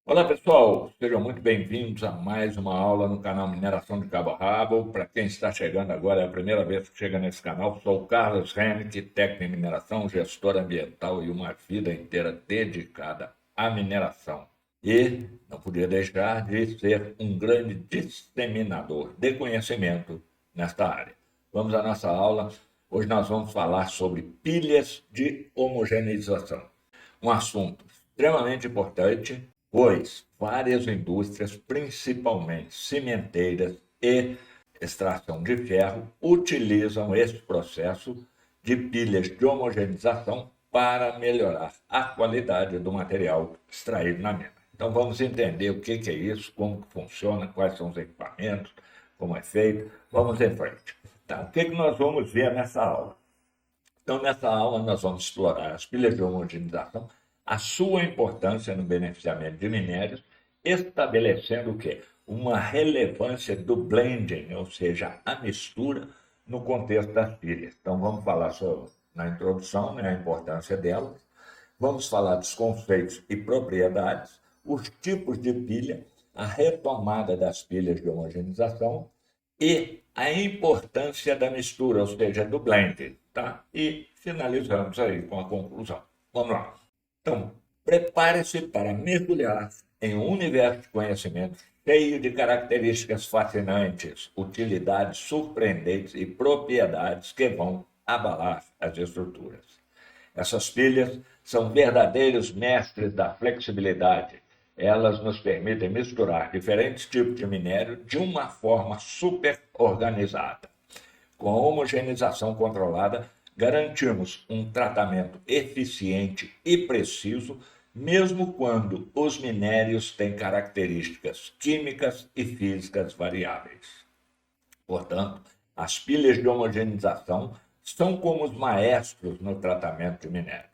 Olá pessoal, sejam muito bem-vindos a mais uma aula no canal Mineração de Cabo a Rabo. Para quem está chegando agora, é a primeira vez que chega nesse canal, sou o Carlos Henrique, técnico em mineração, gestor ambiental e uma vida inteira dedicada à mineração. E não podia deixar de ser um grande disseminador de conhecimento nesta área. Vamos à nossa aula. Hoje nós vamos falar sobre pilhas de homogeneização, um assunto extremamente importante, pois várias indústrias, principalmente cimenteiras e extração de ferro, utilizam esse processo de pilhas de homogeneização para melhorar a qualidade do material extraído na mina. Então vamos entender o que é isso, como que funciona, quais são os equipamentos, como é feito. Vamos em frente. Então, o que nós vamos ver nessa aula? Então, nessa aula, nós vamos explorar as pilhas de homogeneização, a sua importância no beneficiamento de minérios, estabelecendo o quê? Uma relevância do blending, ou seja, a mistura no contexto das pilhas. Então, vamos falar sobre, na introdução, né, a importância delas, vamos falar dos conceitos e propriedades, os tipos de pilha, a retomada das pilhas de homogeneização e a importância da mistura, ou seja, do blend, tá? E finalizamos aí com a conclusão. Vamos lá. Então, prepare-se para mergulhar em um universo de conhecimento cheio de características fascinantes, utilidades surpreendentes e propriedades que vão abalar as estruturas. Essas pilhas são verdadeiros mestres da flexibilidade. Elas nos permitem misturar diferentes tipos de minério de uma forma super organizada. Com a homogeneização controlada, garantimos um tratamento eficiente e preciso, mesmo quando os minérios têm características químicas e físicas variáveis. Portanto, as pilhas de homogeneização são como os maestros no tratamento de minérios.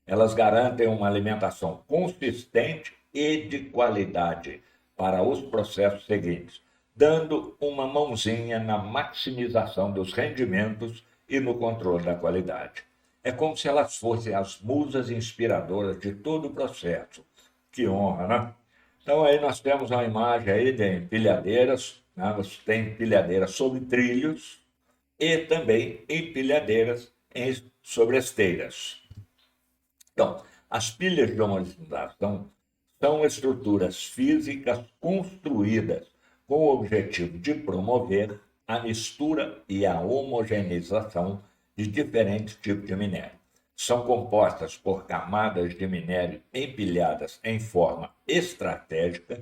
Elas garantem uma alimentação consistente e de qualidade para os processos seguintes, dando uma mãozinha na maximização dos rendimentos e no controle da qualidade. É como se elas fossem as musas inspiradoras de todo o processo. Que honra, né? Então aí nós temos uma imagem aí de empilhadeiras, né? Você tem empilhadeiras sobre trilhos e também empilhadeiras sobre esteiras. Então, as pilhas de homogenização são estruturas físicas construídas com o objetivo de promover a mistura e a homogeneização de diferentes tipos de minério. São compostas por camadas de minério empilhadas em forma estratégica,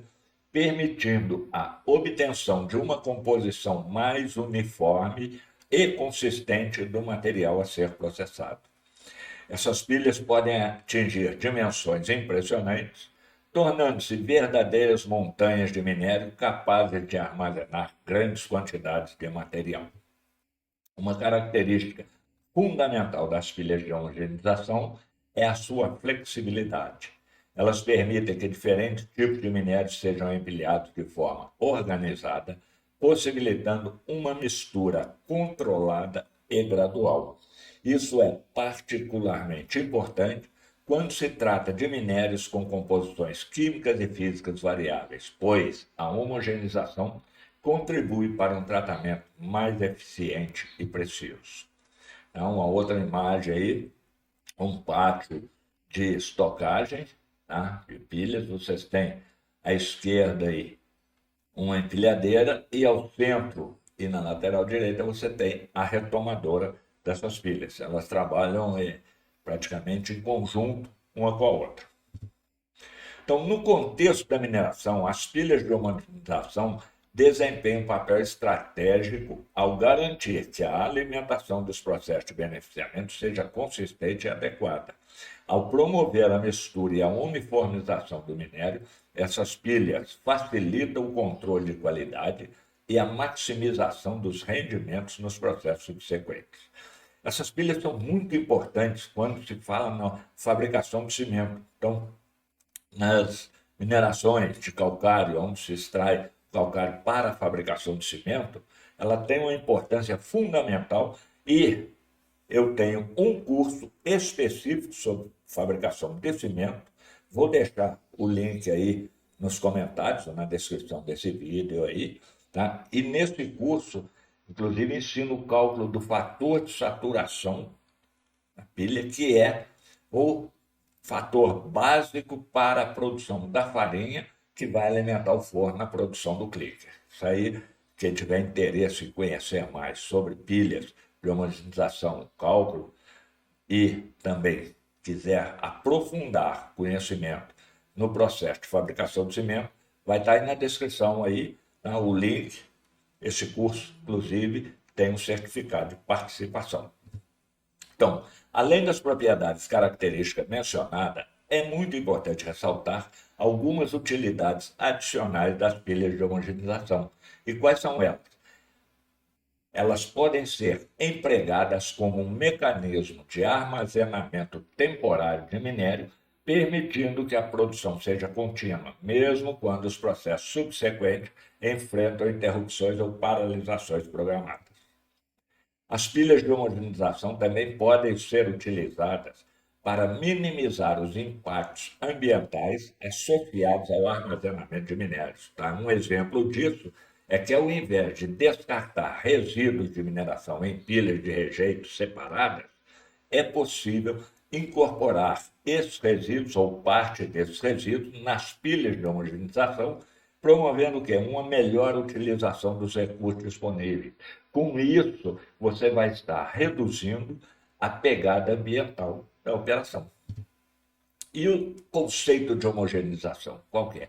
permitindo a obtenção de uma composição mais uniforme e consistente do material a ser processado. Essas pilhas podem atingir dimensões impressionantes, tornando-se verdadeiras montanhas de minério capazes de armazenar grandes quantidades de material. Uma característica fundamental das pilhas de homogeneização é a sua flexibilidade. Elas permitem que diferentes tipos de minérios sejam empilhados de forma organizada, possibilitando uma mistura controlada e gradual. Isso é particularmente importante quando se trata de minérios com composições químicas e físicas variáveis, pois a homogeneização contribui para um tratamento mais eficiente e preciso. Então, uma outra imagem aí, um pátio de estocagem, tá? De pilhas. Vocês têm à esquerda aí uma empilhadeira e ao centro e na lateral direita você tem a retomadora dessas pilhas. Elas trabalham praticamente em conjunto uma com a outra. Então, no contexto da mineração, as pilhas de homogeneização desempenham um papel estratégico ao garantir que a alimentação dos processos de beneficiamento seja consistente e adequada. Ao promover a mistura e a uniformização do minério, essas pilhas facilitam o controle de qualidade e a maximização dos rendimentos nos processos subsequentes. Essas pilhas são muito importantes quando se fala na fabricação de cimento. Então, nas minerações de calcário, onde se extrai calcário para a fabricação de cimento, ela tem uma importância fundamental e eu tenho um curso específico sobre fabricação de cimento. Vou deixar o link aí nos comentários, na descrição desse vídeo aí, tá? E nesse curso, inclusive, ensino o cálculo do fator de saturação da pilha, que é o fator básico para a produção da farinha que vai alimentar o forno na produção do clicker. Isso aí, quem tiver interesse em conhecer mais sobre pilhas de homogenização, cálculo, e também quiser aprofundar conhecimento no processo de fabricação de cimento, vai estar aí na descrição aí, tá, o link. Esse curso, inclusive, tem um certificado de participação. Então, além das propriedades características mencionadas, é muito importante ressaltar algumas utilidades adicionais das pilhas de homogenização. E quais são elas? Elas podem ser empregadas como um mecanismo de armazenamento temporário de minério, permitindo que a produção seja contínua, mesmo quando os processos subsequentes enfrentam interrupções ou paralisações programadas. As pilhas de homogenização também podem ser utilizadas para minimizar os impactos ambientais associados ao armazenamento de minérios. Tá? Um exemplo disso é que, ao invés de descartar resíduos de mineração em pilhas de rejeito separadas, é possível incorporar esses resíduos ou parte desses resíduos nas pilhas de homogenização, promovendo o quê? Uma melhor utilização dos recursos disponíveis. Com isso, você vai estar reduzindo a pegada ambiental da operação. E o conceito de homogenização, qual que é?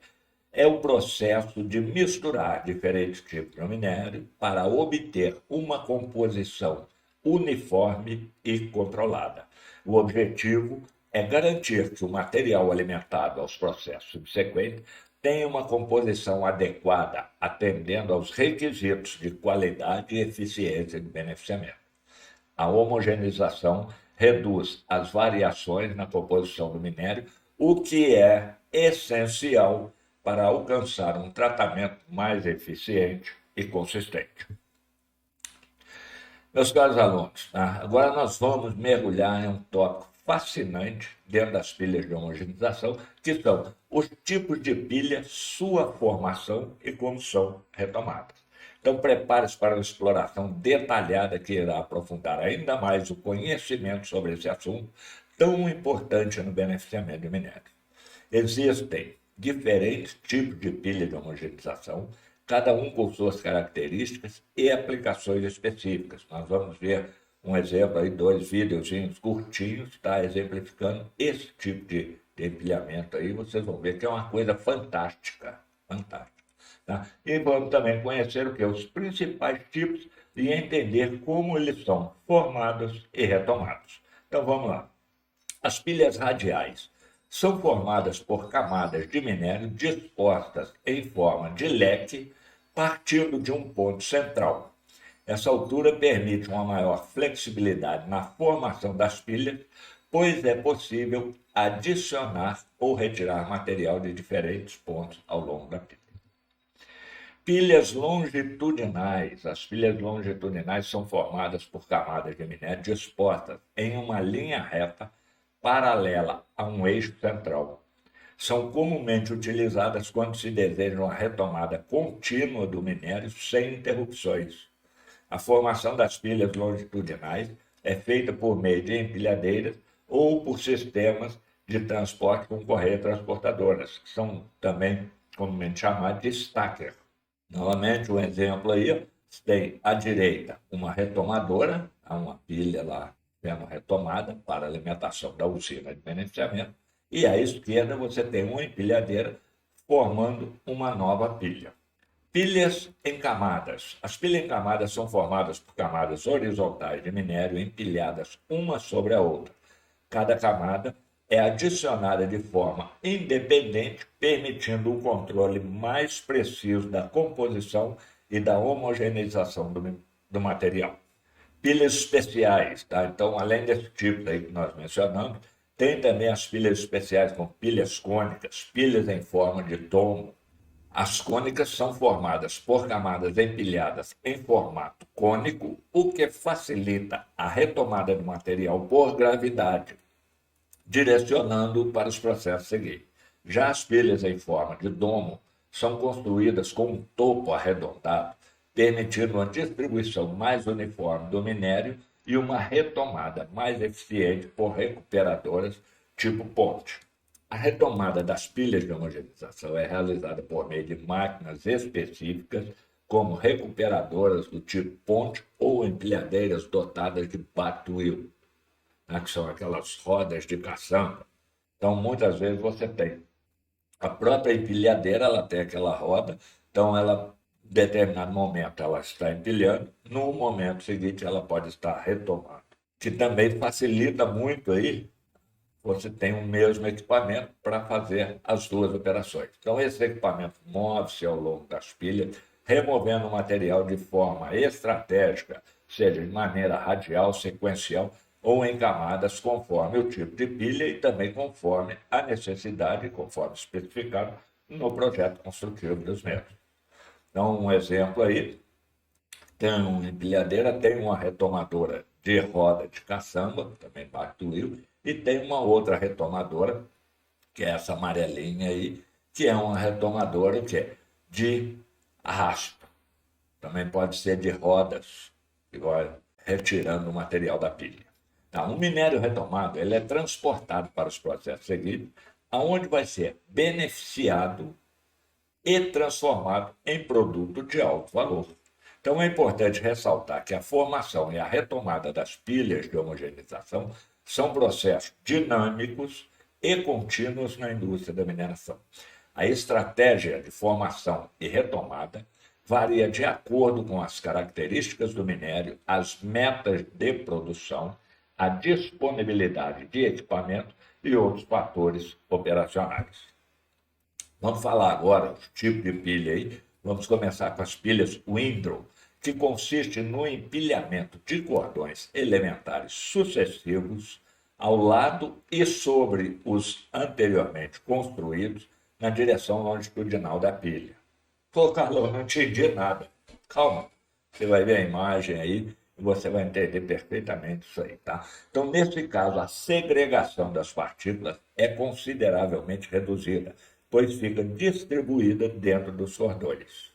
É o processo de misturar diferentes tipos de minério para obter uma composição uniforme e controlada. O objetivo é garantir que o material alimentado aos processos subsequentes tenha uma composição adequada, atendendo aos requisitos de qualidade e eficiência de beneficiamento. A homogeneização reduz as variações na composição do minério, o que é essencial para alcançar um tratamento mais eficiente e consistente. Meus caros alunos, tá? Agora nós vamos mergulhar em um tópico fascinante dentro das pilhas de homogenização, que são os tipos de pilha, sua formação e como são retomadas. Então, prepare-se para uma exploração detalhada que irá aprofundar ainda mais o conhecimento sobre esse assunto tão importante no beneficiamento de minério. Existem diferentes tipos de pilha de homogenização, cada um com suas características e aplicações específicas. Nós vamos ver um exemplo aí, 2 videozinhos curtinhos, tá, exemplificando esse tipo de empilhamento aí. Vocês vão ver que é uma coisa fantástica, fantástica. Tá? E vamos também conhecer o que? Os principais tipos e entender como eles são formados e retomados. Então vamos lá. As pilhas radiais são formadas por camadas de minério dispostas em forma de leque, partindo de um ponto central. Essa altura permite uma maior flexibilidade na formação das pilhas, pois é possível adicionar ou retirar material de diferentes pontos ao longo da pilha. Pilhas longitudinais. As pilhas longitudinais são formadas por camadas de minério dispostas em uma linha reta paralela a um eixo central. São comumente utilizadas quando se deseja uma retomada contínua do minério sem interrupções. A formação das pilhas longitudinais é feita por meio de empilhadeiras ou por sistemas de transporte com correia transportadoras, que são também comumente chamados de stacker. Novamente, um exemplo aí, tem à direita uma retomadora, há uma pilha lá sendo retomada para alimentação da usina de beneficiamento, e à esquerda você tem uma empilhadeira formando uma nova pilha. Pilhas em camadas. As pilhas em camadas são formadas por camadas horizontais de minério empilhadas uma sobre a outra. Cada camada é adicionada de forma independente, permitindo um controle mais preciso da composição e da homogeneização do material. Pilhas especiais, tá? Então, além desse tipo aí que nós mencionamos, tem também as pilhas especiais com pilhas cônicas, pilhas em forma de tomo. As cônicas são formadas por camadas empilhadas em formato cônico, o que facilita a retomada do material por gravidade, direcionando-o para os processos seguintes. Já as pilhas em forma de domo são construídas com um topo arredondado, permitindo uma distribuição mais uniforme do minério e uma retomada mais eficiente por recuperadoras tipo ponte. A retomada das pilhas de homogeneização é realizada por meio de máquinas específicas, como recuperadoras do tipo ponte ou empilhadeiras dotadas de batuil, né, que são aquelas rodas de caçamba. Então, muitas vezes você tem a própria empilhadeira, ela tem aquela roda, então ela, em determinado momento, ela está empilhando, no momento seguinte ela pode estar retomando, que também facilita muito aí. Você tem o mesmo equipamento para fazer as duas operações. Então, esse equipamento move-se ao longo das pilhas, removendo o material de forma estratégica, seja de maneira radial, sequencial ou em camadas, conforme o tipo de pilha e também conforme a necessidade, conforme especificado no projeto construtivo dos mesmos. Então, um exemplo aí, tem uma empilhadeira, tem uma retomadora de roda de caçamba, também batuil, e tem uma outra retomadora, que é essa amarelinha aí, que é uma retomadora que é de arrasto. Também pode ser de rodas, que vai retirando o material da pilha. Tá, o minério retomado ele é transportado para os processos seguintes, aonde vai ser beneficiado e transformado em produto de alto valor. Então é importante ressaltar que a formação e a retomada das pilhas de homogeneização são processos dinâmicos e contínuos na indústria da mineração. A estratégia de formação e retomada varia de acordo com as características do minério, as metas de produção, a disponibilidade de equipamento e outros fatores operacionais. Vamos falar agora do tipo de pilha aí. Vamos começar com as pilhas Windrow, que consiste no empilhamento de cordões elementares sucessivos ao lado e sobre os anteriormente construídos na direção longitudinal da pilha. Pô, Carlão, não entendi nada. Calma, você vai ver a imagem aí e você vai entender perfeitamente isso aí, tá? Então, nesse caso, a segregação das partículas é consideravelmente reduzida, pois fica distribuída dentro dos cordões.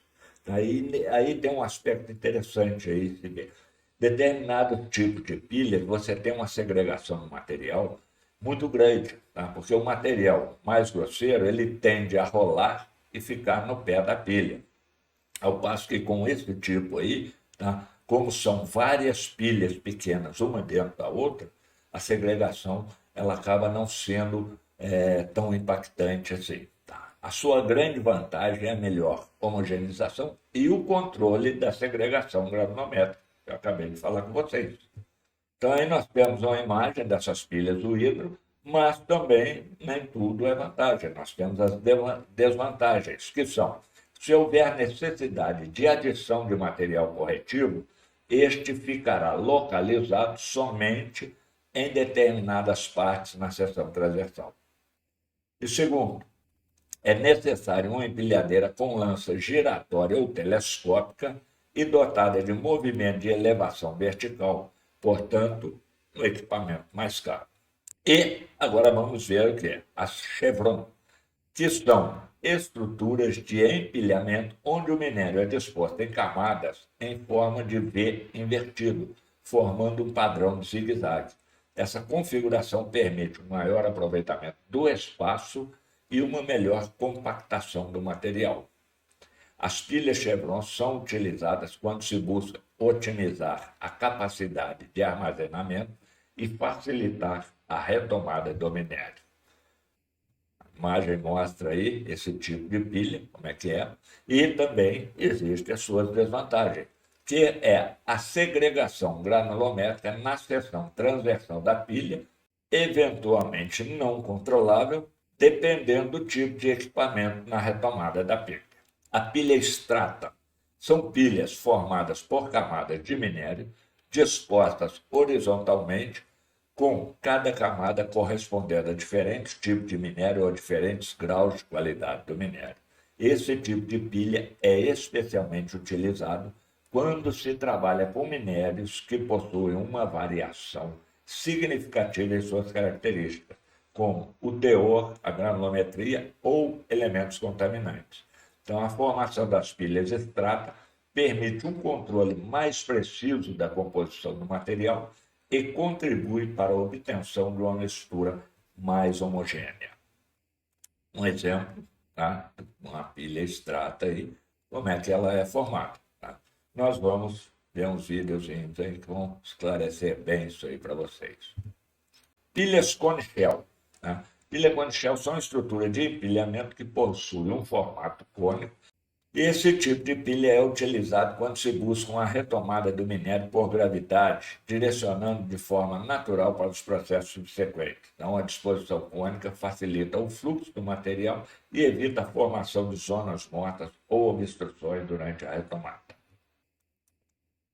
Aí tem um aspecto interessante aí, se vê. Determinado tipo de pilha, você tem uma segregação no material muito grande, tá? Porque o material mais grosseiro, ele tende a rolar e ficar no pé da pilha. Ao passo que com esse tipo aí, tá? Como são várias pilhas pequenas, uma dentro da outra, a segregação ela acaba não sendo tão impactante assim. Tá? A sua grande vantagem é a melhor homogeneização e o controle da segregação granulométrica, que eu acabei de falar com vocês. Então, aí nós temos uma imagem dessas pilhas do hidro, mas também nem tudo é vantagem. Nós temos as desvantagens, que são, se houver necessidade de adição de material corretivo, este ficará localizado somente em determinadas partes na seção transversal. E segundo, é necessário uma empilhadeira com lança giratória ou telescópica e dotada de movimento de elevação vertical, portanto, um equipamento mais caro. E agora vamos ver o que é as Chevron, que são estruturas de empilhamento onde o minério é disposto em camadas em forma de V invertido, formando um padrão de zigue-zague. Essa configuração permite um maior aproveitamento do espaço e uma melhor compactação do material. As pilhas Chevron são utilizadas quando se busca otimizar a capacidade de armazenamento e facilitar a retomada do minério. A imagem mostra aí esse tipo de pilha, como é que é, e também existem as suas desvantagens, que é a segregação granulométrica na seção transversal da pilha, eventualmente não controlável, dependendo do tipo de equipamento na retomada da pilha. A pilha extrata são pilhas formadas por camadas de minério dispostas horizontalmente, com cada camada correspondendo a diferentes tipos de minério ou a diferentes graus de qualidade do minério. Esse tipo de pilha é especialmente utilizado quando se trabalha com minérios que possuem uma variação significativa em suas características, como o teor, a granulometria ou elementos contaminantes. Então, a formação das pilhas extrata permite um controle mais preciso da composição do material e contribui para a obtenção de uma mistura mais homogênea. Um exemplo, tá? Uma pilha extrata aí, como é que ela é formada. Tá? Nós vamos ver uns videozinhos aí que vão esclarecer bem isso aí para vocês. Pilhas cone-shell. Tá? Pilha cone-shell são estruturas de empilhamento que possuem um formato cônico. E esse tipo de pilha é utilizado quando se busca uma retomada do minério por gravidade, direcionando de forma natural para os processos subsequentes. Então, a disposição cônica facilita o fluxo do material e evita a formação de zonas mortas ou obstruções durante a retomada.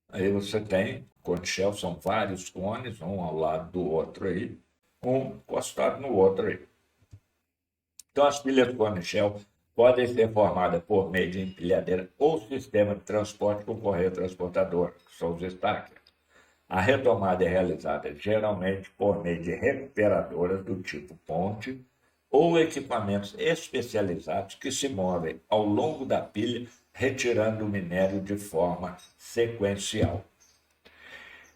Aí você tem, cone shell são vários cones, um ao lado do outro aí, um encostado no outro aí. Então, as pilhas cone shell podem ser formadas por meio de empilhadeira ou sistema de transporte com correia transportadora, que são os stackers. A retomada é realizada geralmente por meio de recuperadoras do tipo ponte ou equipamentos especializados que se movem ao longo da pilha, retirando o minério de forma sequencial.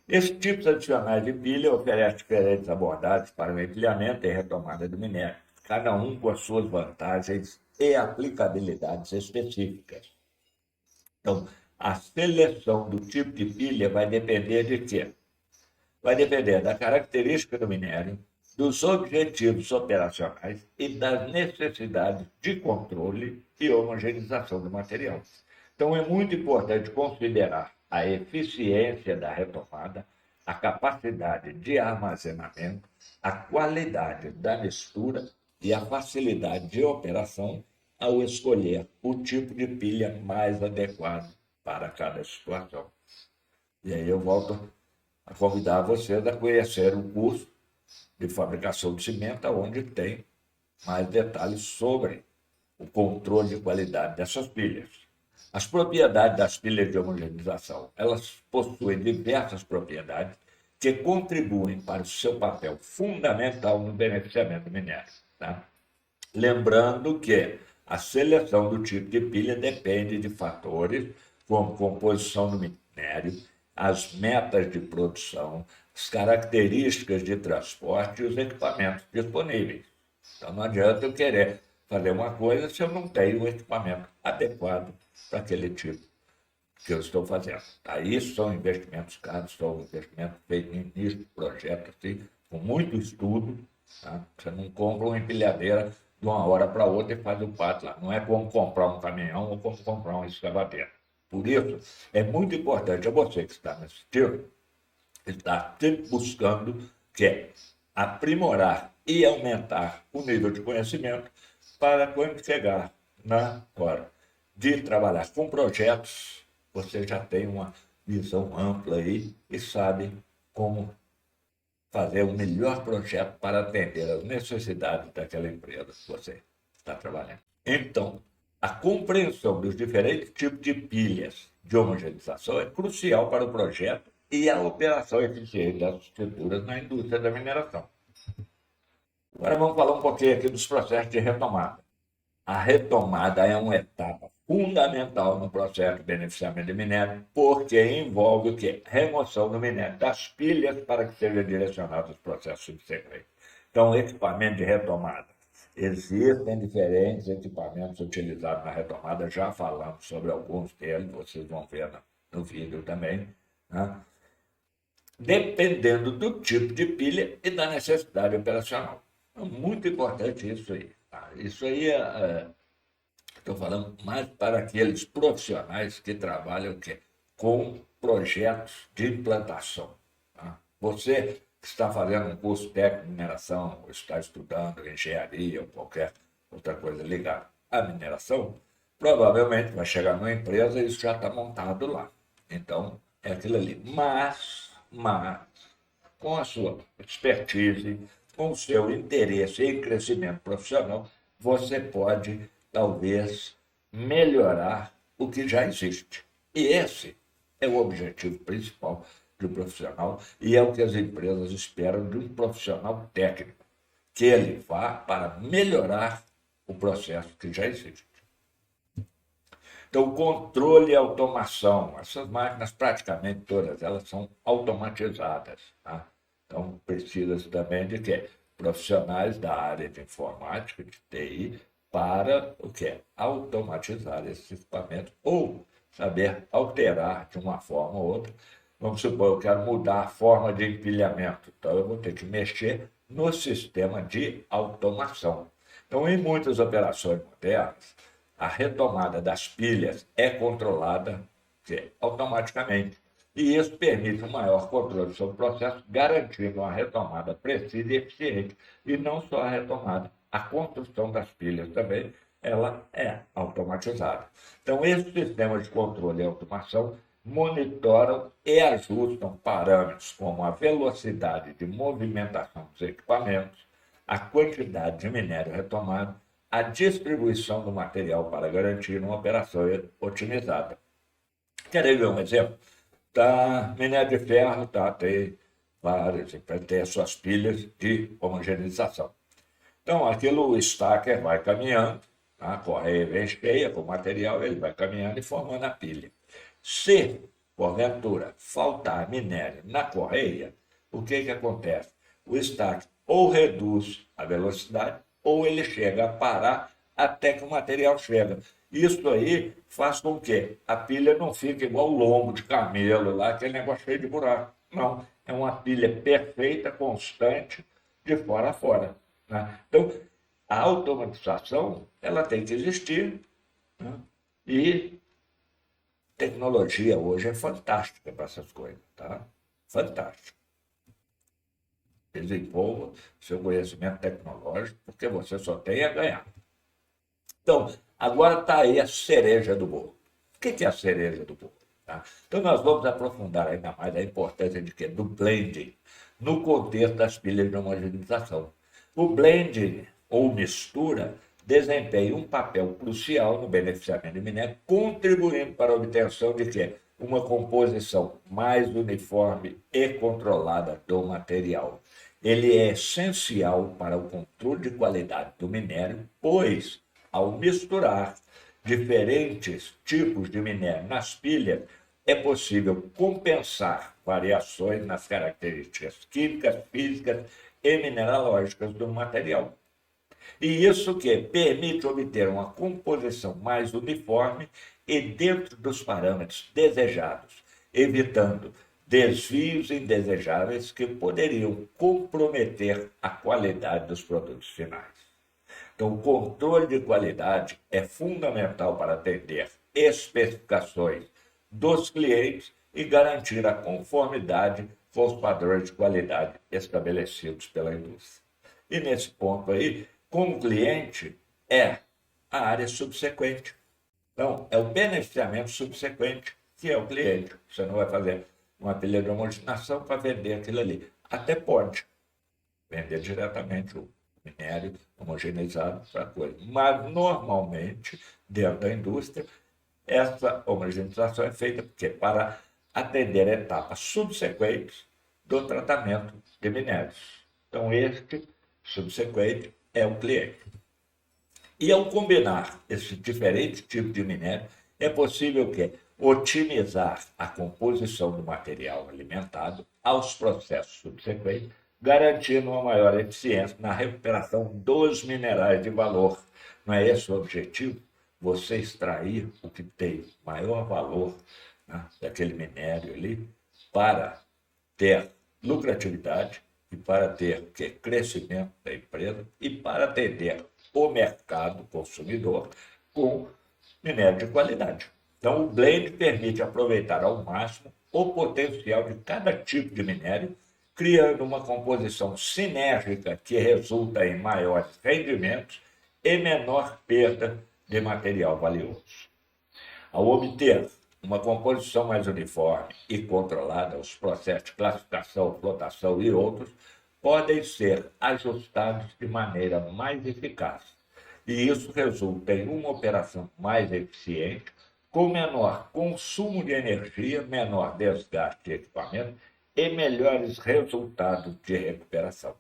Esses tipos adicionais de pilha oferecem diferentes abordagens para o empilhamento e retomada do minério, cada um com as suas vantagens e aplicabilidades específicas. Então, a seleção do tipo de pilha vai depender de quê? Vai depender da característica do minério, dos objetivos operacionais e das necessidades de controle e homogeneização do material. Então, é muito importante considerar a eficiência da retomada, a capacidade de armazenamento, a qualidade da mistura e a facilidade de operação ao escolher o tipo de pilha mais adequado para cada situação. E aí eu volto a convidar vocês a conhecer o curso de fabricação de cimento, onde tem mais detalhes sobre o controle de qualidade dessas pilhas. As propriedades das pilhas de homogeneização, elas possuem diversas propriedades que contribuem para o seu papel fundamental no beneficiamento do minério. Tá? Lembrando que a seleção do tipo de pilha depende de fatores como composição do minério, as metas de produção, as características de transporte e os equipamentos disponíveis. Então não adianta eu querer fazer uma coisa se eu não tenho o equipamento adequado para aquele tipo que eu estou fazendo. Tá? Isso são investimentos caros, são investimentos feitos no início do projeto, assim, com muito estudo. Tá? Você não compra uma empilhadeira de uma hora para outra e faz o pato lá. Não é como comprar um caminhão ou como comprar uma escavadeira. Por isso, é muito importante a você que está me assistindo, estar sempre buscando que é aprimorar e aumentar o nível de conhecimento para quando chegar na hora de trabalhar com projetos, você já tem uma visão ampla aí e sabe como fazer o melhor projeto para atender às necessidades daquela empresa que você está trabalhando. Então, a compreensão dos diferentes tipos de pilhas de homogeneização é crucial para o projeto e a operação eficiente das estruturas na indústria da mineração. Agora vamos falar um pouquinho aqui dos processos de retomada. A retomada é uma etapa fundamental no processo de beneficiamento de minério, porque envolve o quê? Remoção do minério das pilhas para que seja direcionado aos processos subsequentes. Então, equipamento de retomada. Existem diferentes equipamentos utilizados na retomada, já falamos sobre alguns deles, vocês vão ver no vídeo também. Né? Dependendo do tipo de pilha e da necessidade operacional. É muito importante isso aí. Tá? Isso aí estou falando mais para aqueles profissionais que trabalham com projetos de implantação. Tá? Você que está fazendo um curso técnico de mineração, ou está estudando engenharia ou qualquer outra coisa ligada à mineração, provavelmente vai chegar numa empresa e isso já está montado lá. Então, é aquilo ali. Mas com a sua expertise, com o seu interesse em crescimento profissional, você pode, talvez, melhorar o que já existe. E esse é o objetivo principal do profissional e é o que as empresas esperam de um profissional técnico. que ele vá para melhorar o processo que já existe. Então, controle e automação. Essas máquinas, praticamente todas elas são automatizadas. Tá? Então, precisa também de quê? Profissionais da área de informática, de TI, para o quê? Automatizar esses equipamentos ou saber alterar de uma forma ou outra. Vamos supor, eu quero mudar a forma de empilhamento. Então, eu vou ter que mexer no sistema de automação. Então, em muitas operações modernas, a retomada das pilhas é controlada automaticamente. E isso permite um maior controle sobre o processo, garantindo uma retomada precisa e eficiente. E não só a retomada, a construção das pilhas também, ela é automatizada. Então, esses sistemas de controle e automação monitoram e ajustam parâmetros como a velocidade de movimentação dos equipamentos, a quantidade de minério retomado, a distribuição do material para garantir uma operação otimizada. Querem ver um exemplo? Tá, minério de ferro tem várias, vai ter as suas pilhas de homogeneização. Então, aquilo, o stacker vai caminhando, a correia vem cheia com o material, ele vai caminhando e formando a pilha. Se, porventura, faltar minério na correia, o que acontece? O stacker ou reduz a velocidade ou ele chega a parar até que o material chega. Isso aí faz com que a pilha não fique igual o lombo de camelo lá, aquele negócio cheio de buraco. Não, é uma pilha perfeita, constante, de fora a fora. Né? Então, a automatização ela tem que existir, né? E tecnologia hoje é fantástica para essas coisas, tá? Fantástica. Desenvolva seu conhecimento tecnológico, porque você só tem a ganhar. Então, agora está aí a cereja do bolo. O que é a cereja do bolo? Tá? Então, nós vamos aprofundar ainda mais a importância de quê? Do blending, no contexto das pilhas de homogeneização. O blending, ou mistura, desempenha um papel crucial no beneficiamento de minério, contribuindo para a obtenção de quê? Uma composição mais uniforme e controlada do material. Ele é essencial para o controle de qualidade do minério, pois, ao misturar diferentes tipos de minério nas pilhas, é possível compensar variações nas características químicas, físicas e mineralógicas do material. E isso que permite obter uma composição mais uniforme e dentro dos parâmetros desejados, evitando desvios indesejáveis que poderiam comprometer a qualidade dos produtos finais. Então, o controle de qualidade é fundamental para atender especificações dos clientes e garantir a conformidade com os padrões de qualidade estabelecidos pela indústria. E nesse ponto aí, como cliente, é a área subsequente. Então, é o beneficiamento subsequente que é o cliente. Você não vai fazer uma pilha de homogeneização para vender aquilo ali. Até pode vender diretamente o minério homogeneizado para coisa. Mas, normalmente, dentro da indústria, essa homogeneização é feita porque para atender etapas subsequentes do tratamento de minérios. Então, este subsequente é o cliente. E ao combinar esses diferentes tipos de minério, é possível que otimizar a composição do material alimentado aos processos subsequentes, garantindo uma maior eficiência na recuperação dos minerais de valor. Não é esse o objetivo? Você extrair o que tem maior valor, né, daquele minério ali para ter lucratividade e para ter crescimento da empresa e para atender o mercado consumidor com minério de qualidade. Então, o blend permite aproveitar ao máximo o potencial de cada tipo de minério, criando uma composição sinérgica que resulta em maiores rendimentos e menor perda de material valioso. Ao obter uma composição mais uniforme e controlada, os processos de classificação, flotação e outros podem ser ajustados de maneira mais eficaz. E isso resulta em uma operação mais eficiente, com menor consumo de energia, menor desgaste de equipamento e melhores resultados de recuperação.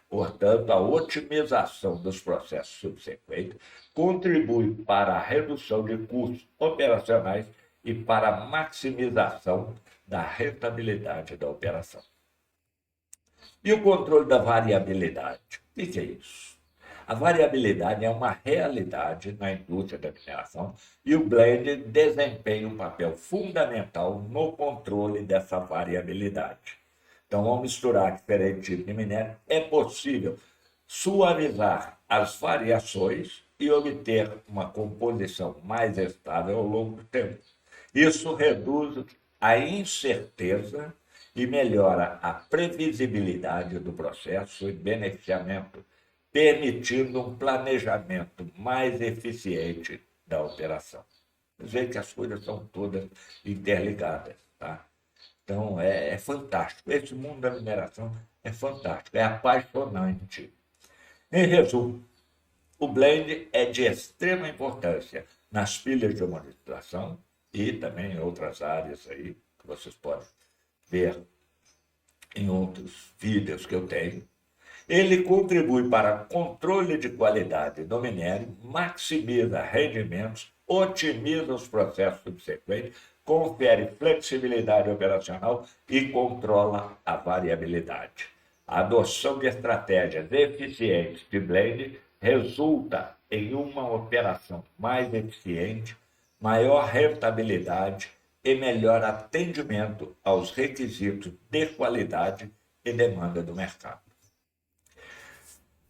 Portanto, a otimização dos processos subsequentes contribui para a redução de custos operacionais e para a maximização da rentabilidade da operação. E o controle da variabilidade? O que é isso? A variabilidade é uma realidade na indústria da mineração e o blend desempenha um papel fundamental no controle dessa variabilidade. Então, ao misturar diferentes tipos de minério, é possível suavizar as variações e obter uma composição mais estável ao longo do tempo. Isso reduz a incerteza e melhora a previsibilidade do processo e beneficiamento, permitindo um planejamento mais eficiente da operação. Veja que as coisas são todas interligadas, tá? Então, é fantástico. Esse mundo da mineração é fantástico, é apaixonante. Em resumo, o blend é de extrema importância nas pilhas de homologação e também em outras áreas aí, que vocês podem ver em outros vídeos que eu tenho. Ele contribui para controle de qualidade do minério, maximiza rendimentos, otimiza os processos subsequentes, confere flexibilidade operacional e controla a variabilidade. A adoção de estratégias eficientes de blend resulta em uma operação mais eficiente, maior rentabilidade e melhor atendimento aos requisitos de qualidade e demanda do mercado.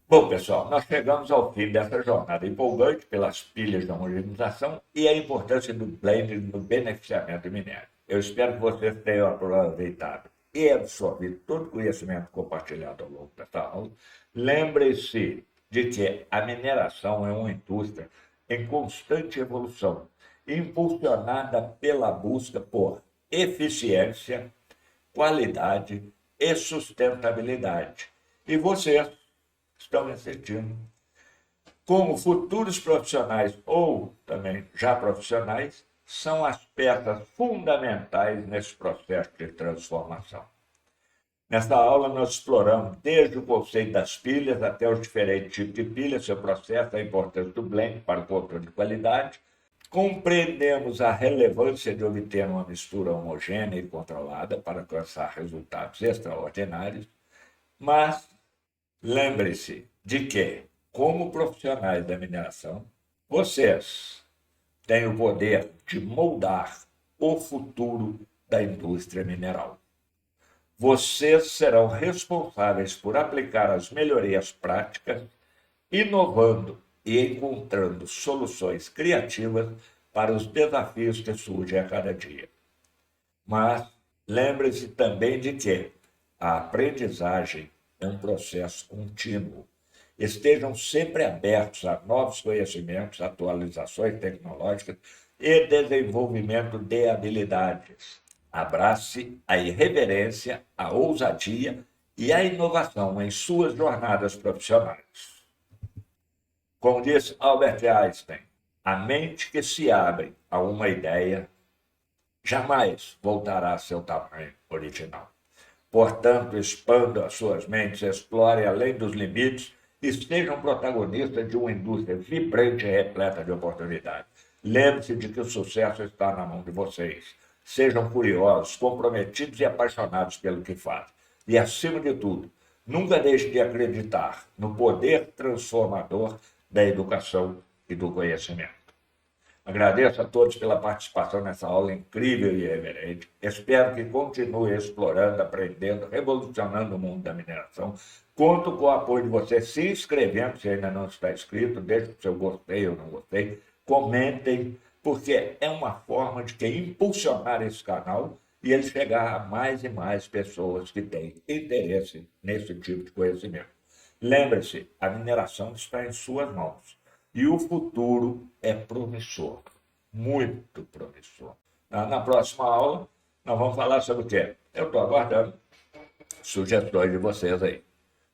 Bom, pessoal, nós chegamos ao fim dessa jornada empolgante pelas pilhas de homogenização e a importância do blend no beneficiamento do minério. Eu espero que vocês tenham aproveitado e absorvido todo o conhecimento compartilhado ao longo dessa aula. Lembre-se de que a mineração é uma indústria em constante evolução, impulsionada pela busca por eficiência, qualidade e sustentabilidade. E vocês estão assistindo como futuros profissionais ou também já profissionais, são as peças fundamentais nesse processo de transformação. Nesta aula, nós exploramos desde o conceito das pilhas até os diferentes tipos de pilhas, seu processo, a importância do blend para o controle de qualidade. Compreendemos a relevância de obter uma mistura homogênea e controlada para alcançar resultados extraordinários, mas lembre-se de que, como profissionais da mineração, vocês têm o poder de moldar o futuro da indústria mineral. Vocês serão responsáveis por aplicar as melhorias práticas, inovando e encontrando soluções criativas para os desafios que surgem a cada dia. Mas lembre-se também de que a aprendizagem é um processo contínuo. Estejam sempre abertos a novos conhecimentos, atualizações tecnológicas e desenvolvimento de habilidades. Abrace a irreverência, a ousadia e a inovação em suas jornadas profissionais. Como disse Albert Einstein, a mente que se abre a uma ideia jamais voltará a seu tamanho original. Portanto, expandam as suas mentes, explorem além dos limites e sejam protagonistas de uma indústria vibrante e repleta de oportunidades. Lembre-se de que o sucesso está na mão de vocês. Sejam curiosos, comprometidos e apaixonados pelo que fazem. E, acima de tudo, nunca deixe de acreditar no poder transformador da educação e do conhecimento. Agradeço a todos pela participação nessa aula incrível e irreverente. Espero que continue explorando, aprendendo, revolucionando o mundo da mineração. Conto com o apoio de vocês se inscrevendo, se ainda não está inscrito, deixe o seu gostei ou não gostei, comentem, porque é uma forma de impulsionar esse canal e ele chegar a mais e mais pessoas que têm interesse nesse tipo de conhecimento. Lembre-se, a mineração está em suas mãos. E o futuro é promissor, muito promissor. Na próxima aula, nós vamos falar sobre o quê? Eu estou aguardando sugestões de vocês aí.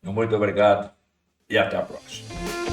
Muito obrigado e até a próxima.